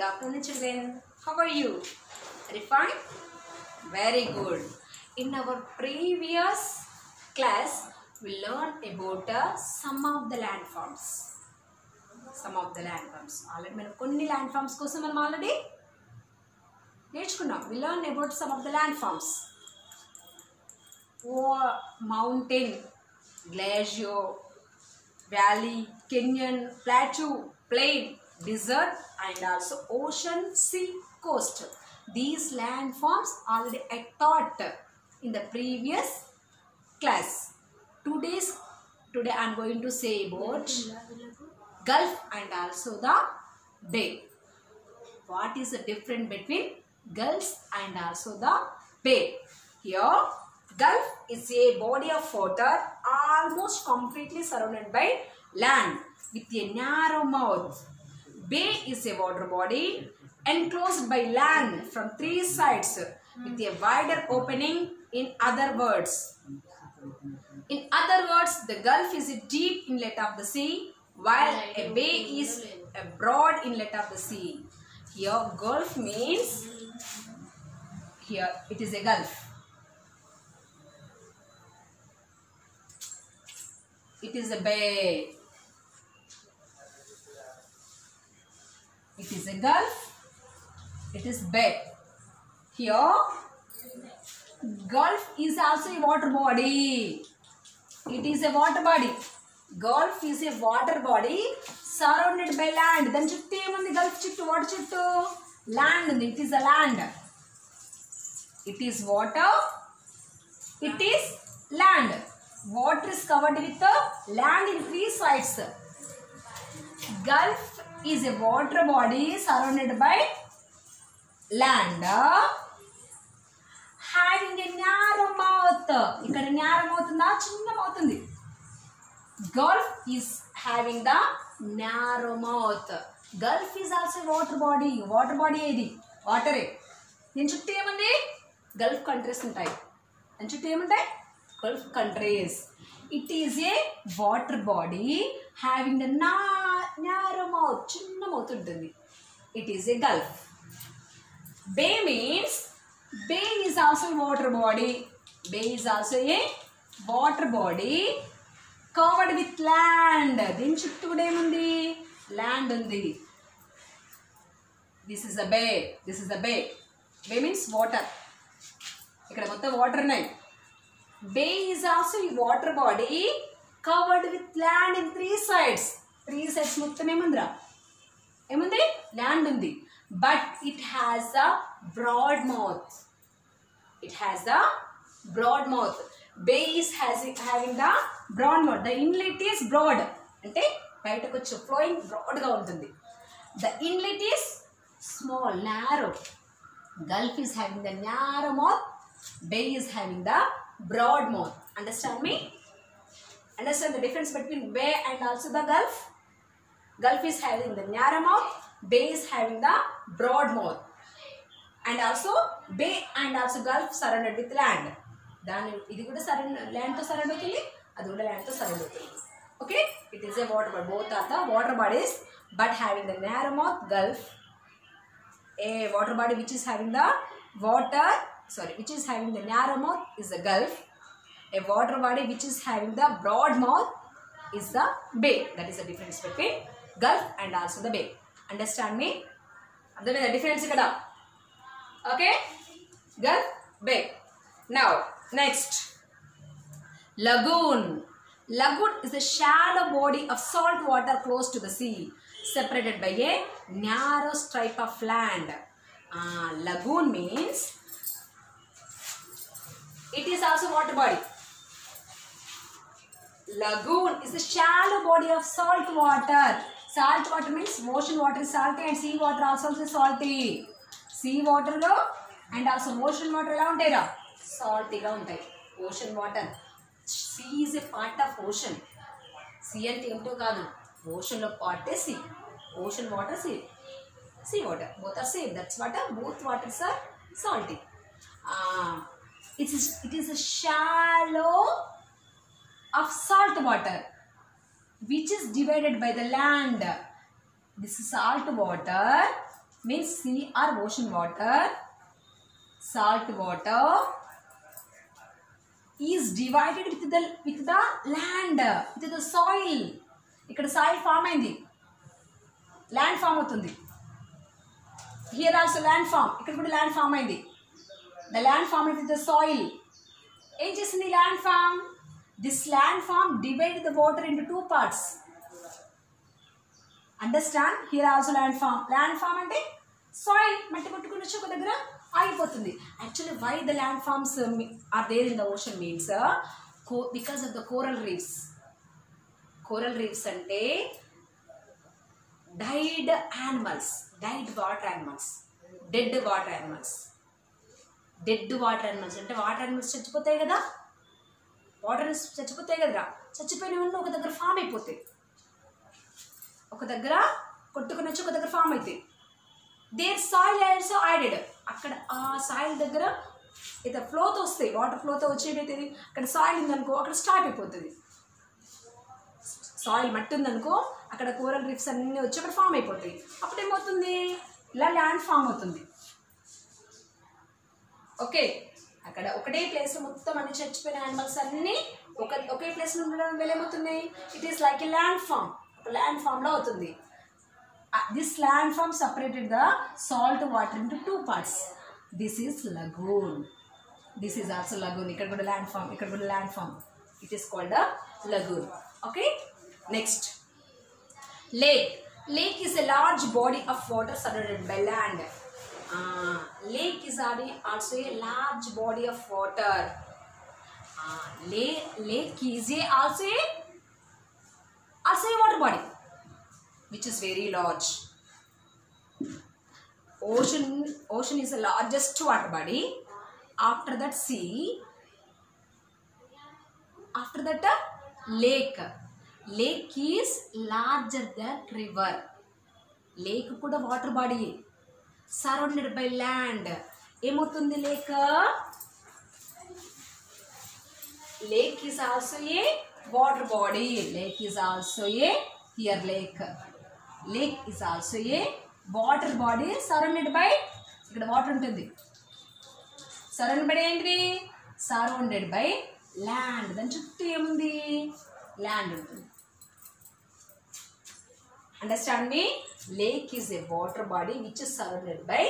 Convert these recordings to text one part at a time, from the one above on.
Good afternoon, children. How are you? Are you fine? Very good. In our previous class, we learned about some of the landforms. Already, we కొన్ని landforms కోసం మనం already నేర్చుకున్నాం. We learned about some of the landforms. Mountain, glacier, valley, canyon, plateau, plain, desert, and also ocean, sea, coast. These landforms already I taught in the previous class. Today I am going to say about Gulf and also the Bay. What is the difference between Gulf and also the Bay? Here, Gulf is a body of water almost completely surrounded by land with a narrow mouth. Bay is a water body enclosed by land from three sides with a wider opening. In other words, the Gulf is a deep inlet of the sea, while a bay is a broad inlet of the sea. Here, Gulf means, here it is a Gulf. It is a bay. It is a Gulf. It is bay. Here, Gulf is also a water body. It is a water body. Gulf is a water body surrounded by land. Then chuttu emundi Gulf chuttu what chuttu? Land undi. It is a land. It is water. It is land. Water is covered with land in three sides. Gulf is a water body surrounded by land, having a narrow mouth. Ikkada narrow mouth unda, chinna mouth undi. Gulf is having the narrow mouth. Gulf is also a water body. Water body edi water e. Then chuttu emundi Gulf countries untayi. Then chuttu emuntayi Gulf countries. It is a water body having the narrow mouth. Chinna mouth untundi. It is a Gulf. Bay means, bay is also a water body. Bay is also a water body covered with land. Then chuttu kuda emundi land undi. This is a bay. This is a bay. Bay means water. Ikkada mottham water unnai. Bay is also a water body covered with land in three sides. Three sides mottham emundra? Emundi? Land undi. But it has a broad mouth. It has a broad mouth. Bay is having the broad mouth. The inlet is broad. Ante bayataku vache flowing broad ga untundi. The inlet is small, narrow. Gulf is having the narrow mouth. Bay is having the broad mouth. Understand me? Understand the difference between bay and also the Gulf? Gulf is having the narrow mouth. Bay is having the broad mouth. And also bay and also Gulf surrounded with land. Dani idi kuda land to surround avutundi, adi kuda land to surround avutundi. Okay, it is a water body. Both are the water bodies, but having the narrow mouth. Gulf, a water body which is having the which is having the narrow mouth is the Gulf. A water body which is having the broad mouth is the bay. That is the difference between Gulf and also the bay. Understand me? Understand the difference ikkada? Okay? Gulf, bay. Now, next. Lagoon. Lagoon is a shallow body of salt water close to the sea, separated by a narrow stripe of land. Lagoon means it is also water body. Lagoon is a shallow body of salt water. Salt water means ocean water is salty and sea water also is salty. Sea water lo and also ocean water ela untayra salty ga untayi. Ocean water, sea is a part of ocean. Sea ante ento kaadu, ocean lo part is sea. Ocean water, sea water, both are same. That's what both waters are salty. It is a shallow of salt water which is divided by the land. This is salt water means sea or ocean water, salt water is divided with the land, with the soil. ఇక్కడ soil form అయింది, land form అవుతుంది. Here also land form, ఇక్కడ కూడా land form అయింది. The land form with the soil. ఏం చేసింది land form? This land form divided the water into two parts. Understand? Here also land form. Land form అంటే soil, మట్టి కొట్టుకుని వచ్చి ఒక దగ్గర ఆగిపోతుంది. Actually why the land forms are there in the ocean means because of the coral reefs. Coral reefs అంటే died animals, died water animals, dead water animals. Dead water animals అంటే water animals చచ్చిపోతాయి కదా, water చచ్చిపోతాయి కదరా, చచ్చిపోయినవన్నీ ఒక దగ్గర form అయిపోతాయి, ఒక దగ్గర కొట్టుకుని వచ్చి ఒక దగ్గర ఫామ్ అవుతాయి. There soil also added. అక్కడ ఆ సాయిల్ దగ్గర ఇతర ఫ్లోతో వస్తాయి, వాటర్ ఫ్లోతో వచ్చేటైతుంది. అక్కడ సాయిల్ ఉందనుకో అక్కడ స్టాప్ అయిపోతుంది. సాయిల్ మట్టి ఉందనుకో అక్కడ కోరల్ రీఫ్స్ అన్నీ వచ్చి అక్కడ ఫామ్ అయిపోతాయి. అప్పుడు ఏమవుతుంది, ఇలా ల్యాండ్ ఫామ్ అవుతుంది. ఓకే, అక్కడ ఒకటే ప్లేస్ మొత్తం అన్ని చచ్చిపోయిన యానిమల్స్ అన్నీ ఒకే ప్లేస్లో ఉండడం వల్ల ఏమవుతున్నాయి, it is like a land form, ఒక ల్యాండ్ ఫామ్లో అవుతుంది. This land form separated the salt water into two parts. This is lagoon, this is also lagoon. ఇక్కడ కూడా ల్యాండ్ ఫామ్, ఇక్కడ కూడా land form. It is called a lagoon. Okay, next lake. Lake is a large body of water surrounded by land. Lake is also a large body of water. Lake is also a water body which is very large. Ocean is the largest water body. After that sea. After that lake. Lake is larger than river. Lake kuda water body surrounded by land. ఏమవుతుంది lake? Lake is also a water body. Lake is also a here lake. Lake is also a water body surrounded by, ఇక్కడ water ఉంటుంది, surrounded by ఏంటిది, surrounded by land. దాని చుట్టూ ఏముంది, land ఉంటుంది. Understand me? Lake is a water body which is surrounded by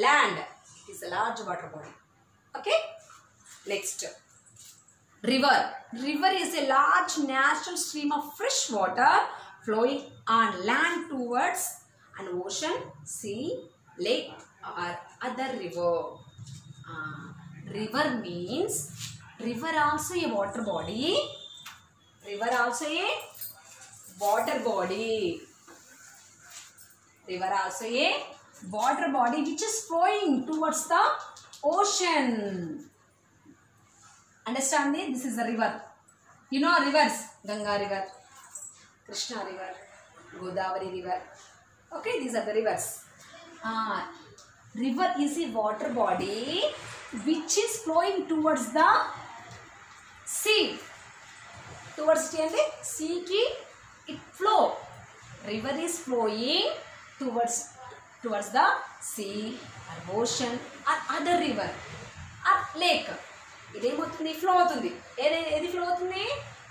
land. It is a large water body. Okay? Next. River. River is a large natural stream of fresh water flowing on land towards an ocean, sea, lake or other river. River means, river also a water body. River also a water body. River also a water body which is flowing towards the ocean. Understand me? This is a river. You know rivers, Ganga river, Krishna river, Godavari river. Okay, these are the rivers. River is a water body which is flowing towards the sea. Towards the sea ki it flow. River is flowing towards the sea or ocean or other river or lake. ఇదేమవుతుంది, flow అవుతుంది. ఏది flow అవుతుంది,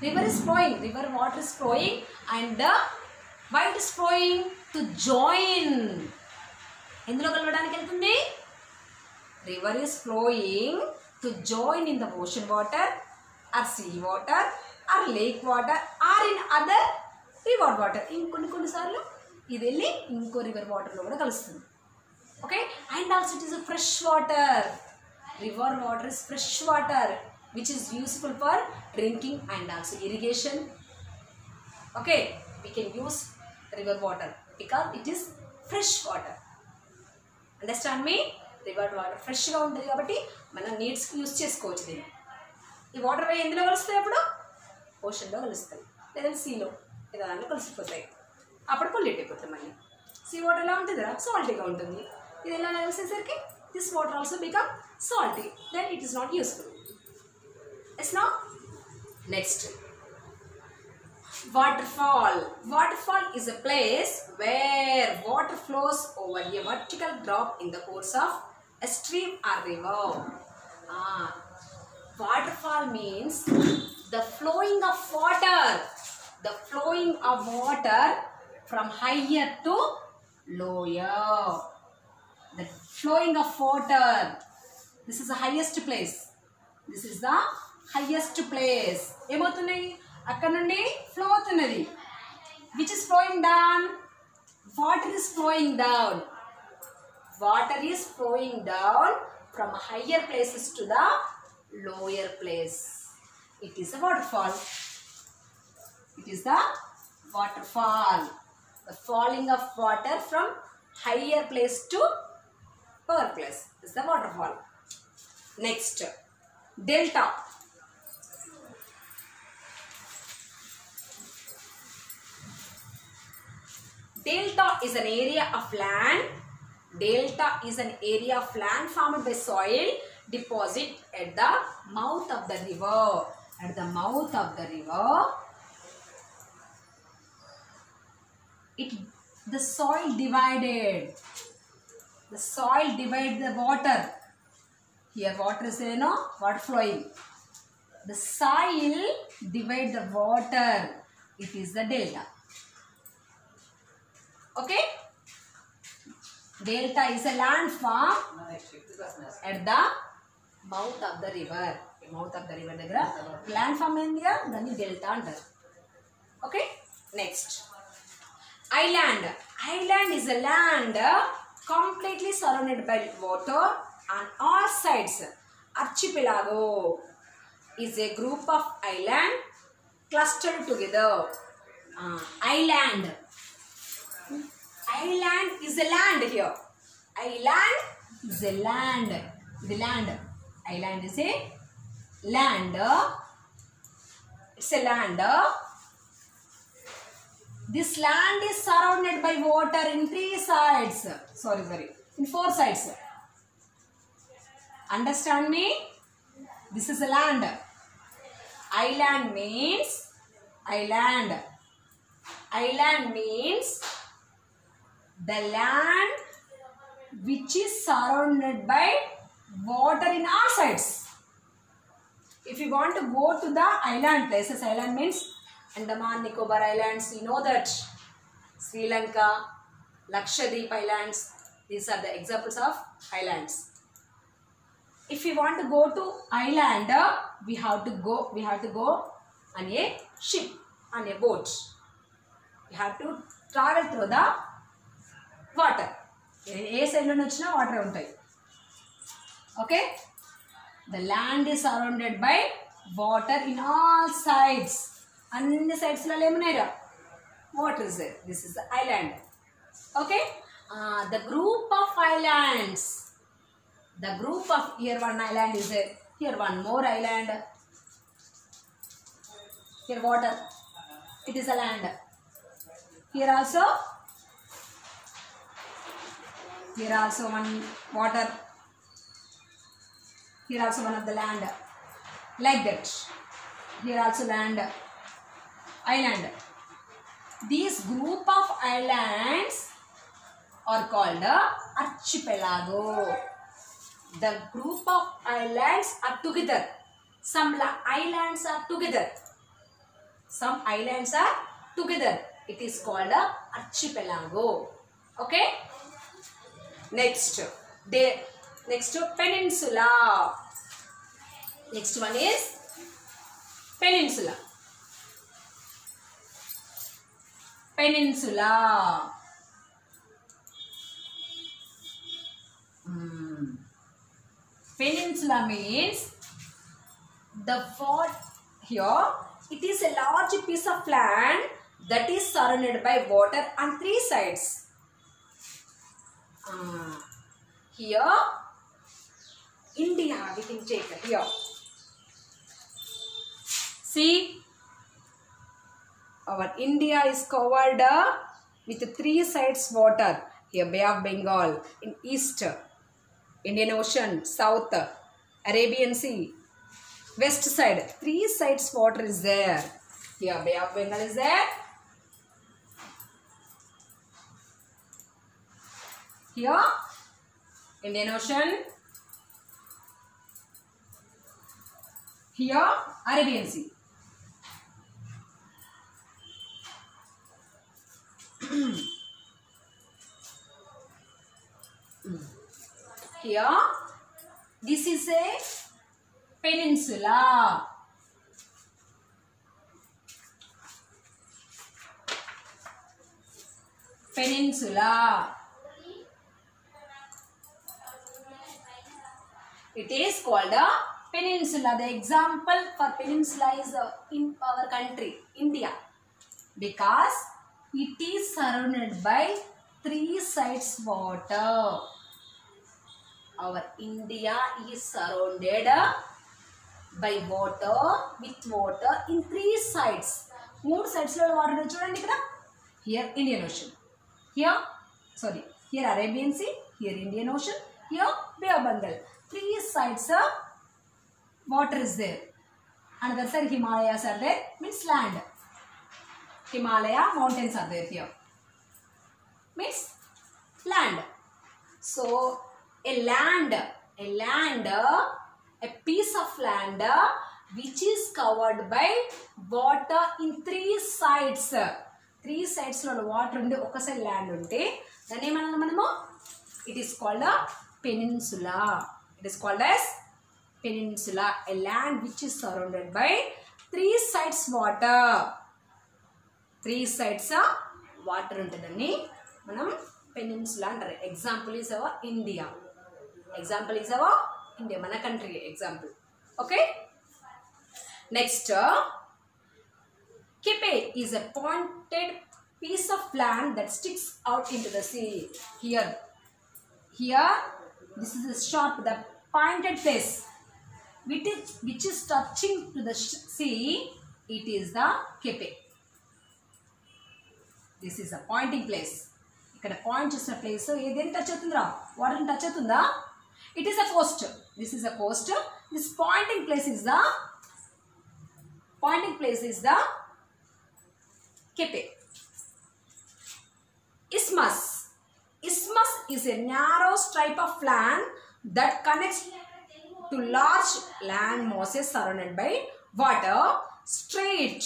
river is flowing. River water is flowing and why it is flowing, to join. ఎందులో కలవడానికి వెళ్తుంది, river is flowing to join in the ocean water or sea water or lake water or in other river water. కొన్నిసార్లు ఇది వెళ్ళి ఇంకో river వాటర్లో కూడా కలుస్తుంది. Okay, and also it is a fresh water. River water is fresh water which is useful for drinking and also irrigation. Okay, we can use river water because it is fresh water. Understand me? River water fresh గా ఉంటుంది కాబట్టి మనం needs కి use చేసుకోవచ్చు. దీన్ని ఈ water వే ఎందులో కలుస్తాయి, అప్పుడు ఓషన్లో కలుస్తాయి లేదా సీలో లేదా దాంట్లో కలిసిపోతాయి. అప్పుడు పొల్యూట్ అయిపోతుంది. మళ్ళీ సీ వాటర్ ఎలా ఉంటుంది కదా, సాల్టీగా ఉంటుంది. ఇది ఎలా కలిసేసరికి this water also become salty, then it is not useful. Yes, now next Waterfall. Waterfall is a place where water flows over a vertical drop in the course of a stream or river. Waterfall means the flowing of water. The flowing of water from higher to lower. The flowing of water. This is the highest place. This is the highest place. ఏమవుతున్నాయి అక్కడ నుండి flow అవుతున్నది. Which is flowing down? Water is flowing down. Water is flowing down from higher places to the lower place. It is a waterfall. It is the waterfall. The falling of water from higher place to lower place is the waterfall. Next, delta. Delta is an area of land. Delta is an area of land formed by soil deposit at the mouth of the river. At the mouth of the river, the soil divided. The soil divided the water. Here water is there, no? Water flowing. The soil divides the water. It is the delta. Okay? Delta is a landform at the mouth of the river. Mouth of the river దగ్గర landform ఏంది దాన్ని delta అంటారు. Okay? Next. Island. Island is a land completely surrounded by water on all sides. Archipelago is a group of island clustered together. Island. Island is a land here. Island is a land. The land. Island is a land. It's a land. This land is surrounded by water in 3 sides. In 4 sides. Understand me? This is a land. Island means island. Island means the land which is surrounded by water in all sides. If you want to go to the island places, island means Andaman Nicobar Islands, you know that. Sri Lanka, Lakshadweep Islands, these are the examples of islands. If you want to go to island, we have to go on a ship, on a boat. We have to travel through the water. ఏ side లో వచ్చినా water ఉంటాయి. Okay, the land is surrounded by water in all sides. అన్ని sides లో ఏమున్నాయిరా water is there. This is the island. Okay, the group of islands. The group of here one island is there. Here one more island. Here water. It is a land. Here also one water. Here also one of the land. Like that. Here also land. Island. These group of islands are called archipelago. The group of islands are together. Some islands are together. Some islands are together. It is called a archipelago. Okay. Next, peninsula. Next one is peninsula. Peninsula. Peninsula means the fort here. It is a large piece of land that is surrounded by water on 3 sides. Here, India, we can take it here. See, our India is covered with 3 sides water. Here, Bay of Bengal in east. Indian Ocean, South, Arabian Sea, West side, 3 sides water is there. Here Bay of Bengal is there. Here Indian Ocean. Here Arabian Sea. Here this is a peninsula. Peninsula. It is called a peninsula. The example for peninsula is in our country, India, because it is surrounded by 3 sides water. Our India is surrounded by water, with water in 3 sides. 3 sides lo water chudandi ikkada. Here Indian Ocean. Here Arabian Sea, here Indian Ocean, here Bay of Bengal. 3 sides water is there. Another side Himalayas are there, means land. Himalaya mountains are there here, means land. So a piece of land which is covered by water in 3 sides. 3 sides lo water unde oka side land unte dane manamo it is called a peninsula. It is called as peninsula, a land which is surrounded by 3 sides water. 3 sides water untadani manam peninsula antaru. Example is our India. Mana country example. Okay. Next, Kepe is a pointed piece of land that sticks out into the sea. Here this is a sharp, the pointed place which is touching to the sea. It is the Kepe. This is a pointing place. Ikkada point chesina place edeni touch avutundra, water ni touch avutunda. It is a coast. This is a coast. This pointing place is the Kepe. Isthmus is a narrow stripe of land that connects to large land masses surrounded by water. Strait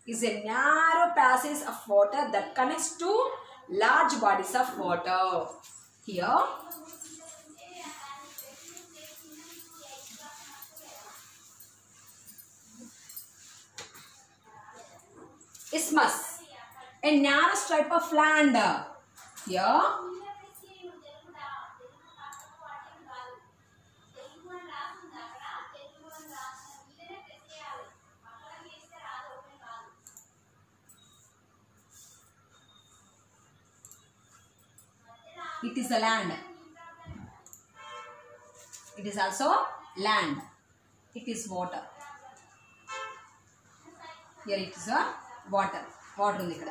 is a narrow passage of water that connects to large bodies of water. Here isthmus, a narrow stripe of land. Here it is a land. It is also land. It is water. Here it is a water. Water ఉంది ఇక్కడ.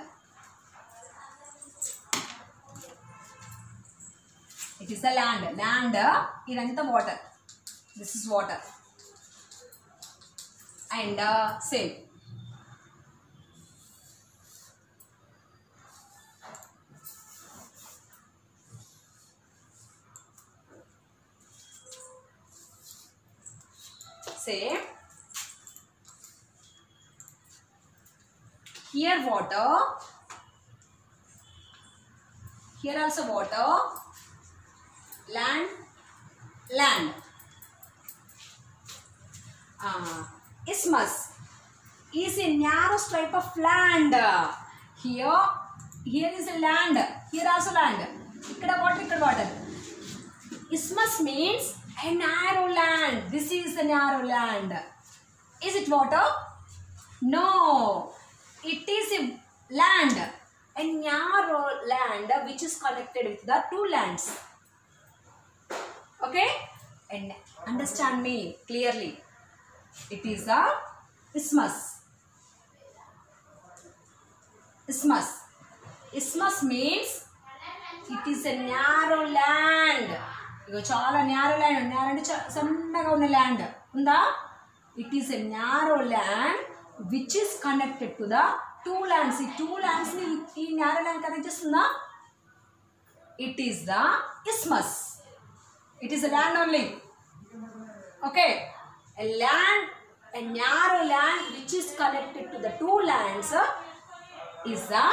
It is a land. Land ఇదంతా water. This is water. And same. Same. Here water. Here also water. Land. Isthmus is a narrow stripe of land. Here is a land. Here also land. Ikkada water. Isthmus means a narrow land. This is the narrow land. Is it water? No. It is a land. A narrow land which is connected with the 2 lands. Okay? And understand me clearly. It is a isthmus. Isthmus means it is a narrow land. ఇగో చాలా narrow land. Narrow అంటే సన్నగా ఉన్న land ఉందా? It is a narrow land which is connected to the two lands. ఈ two lands ని ఈ narrow land connect చేస్తుందా? It is the isthmus. It is a land only. Okay, a narrow land which is connected to the two lands is the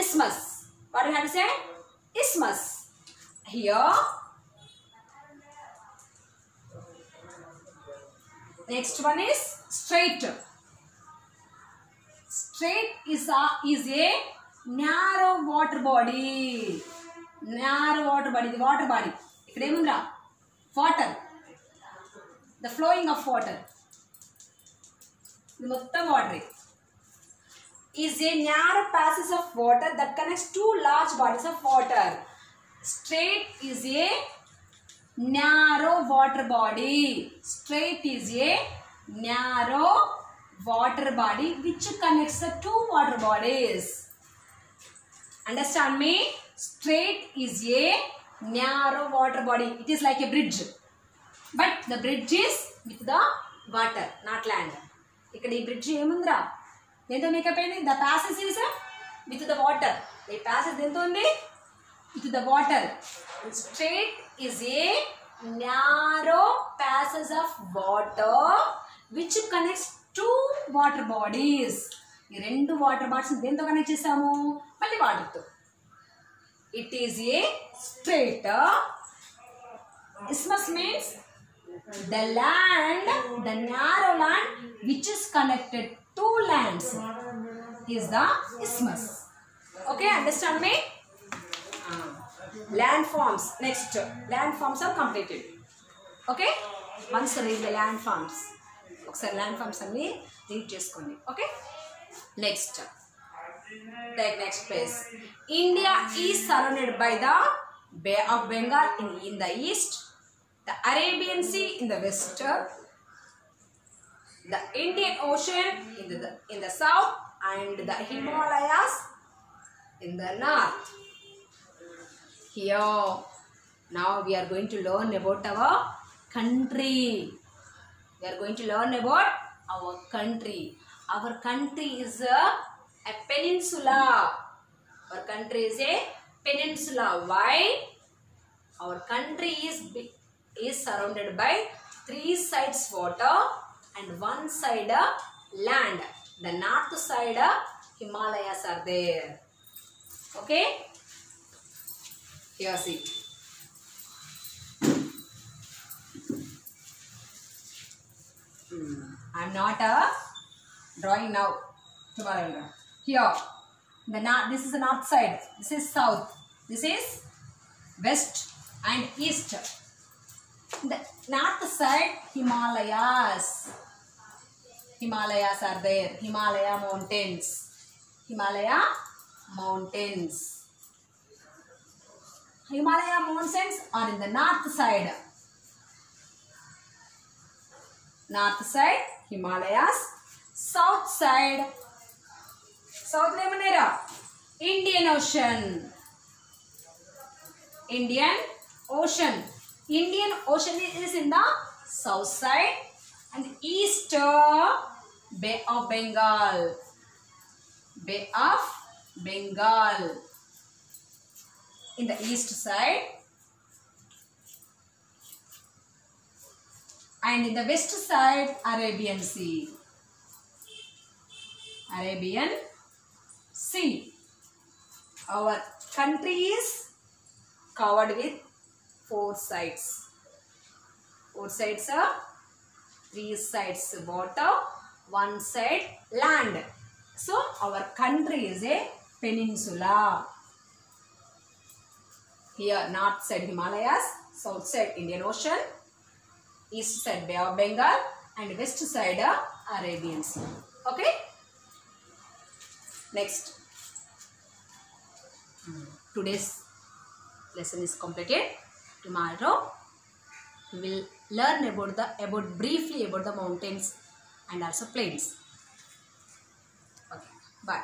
isthmus. What do you have to say? Isthmus. Here, next one is strait. Strait is a narrow water body. Narrow water body. The water body. ఇక్కడ ఏముందిరా? Water. The flowing of water. ఇది మొత్తం water. Is a narrow passage of water that connects two large bodies of water. Strait is a narrow water body. Strait is a narrow water body which connects the two water bodies. Understand me? Strait is a narrow water body. It is like a bridge, but the bridge is with the water, not land. ఇక్కడ ఈ bridge ఏముందిరా? దేంతో makeup అయింది? The passage is with the water. ఈ passage దేంతో ఉంది? With the water. Strait is a narrow passage of water which connects two water bodies. ఈ రెండు వాటర్ బాడీస్ దేంతో కనెక్ట్ చేసాము? మళ్ళీ వాటర్తో. It is a strait. Isthmus means the land, the narrow land which is connected to lands is the isthmus. Okay, understand me? Landforms. Next, landforms are completed. Okay, once read the landforms. ఒకసారి landforms అన్ని read చేసుకోండి. Okay, next. Take next place. India is surrounded by the Bay of Bengal in the east, the Arabian Sea in the west, the Indian Ocean in the south, and the Himalayas in the north. Here, now we are going to learn about our country. We are going to learn about our country. Our country is a peninsula. Our country is a peninsula. Why? Our country is surrounded by three sides water and one side land. The north side Himalayas are there. Okay? Here see. I am not drawing now. Tomorrow I will draw. Here, this is the north side. This is south. This is west and east. The north side Himalayas. Himalayas are there. Himalaya mountains. Himalaya mountains. Himalaya mountains are in the north side. North side Himalayas. South side. South lemonera. Indian Ocean. Indian Ocean. Indian Ocean is in the south side and east Bay of Bengal. Bay of Bengal. In the east side. And in the west side Arabian Sea. Arabian Sea. Our country is covered with four sides. Four sides are three sides water, one side land. So our country is a peninsula. Here north side Himalayas, south side Indian Ocean, east side Bay of Bengal, and west side Arabian Sea. Okay. Next. Today's lesson is completed. Tomorrow we will learn briefly about the mountains and also plains. Okay. Bye.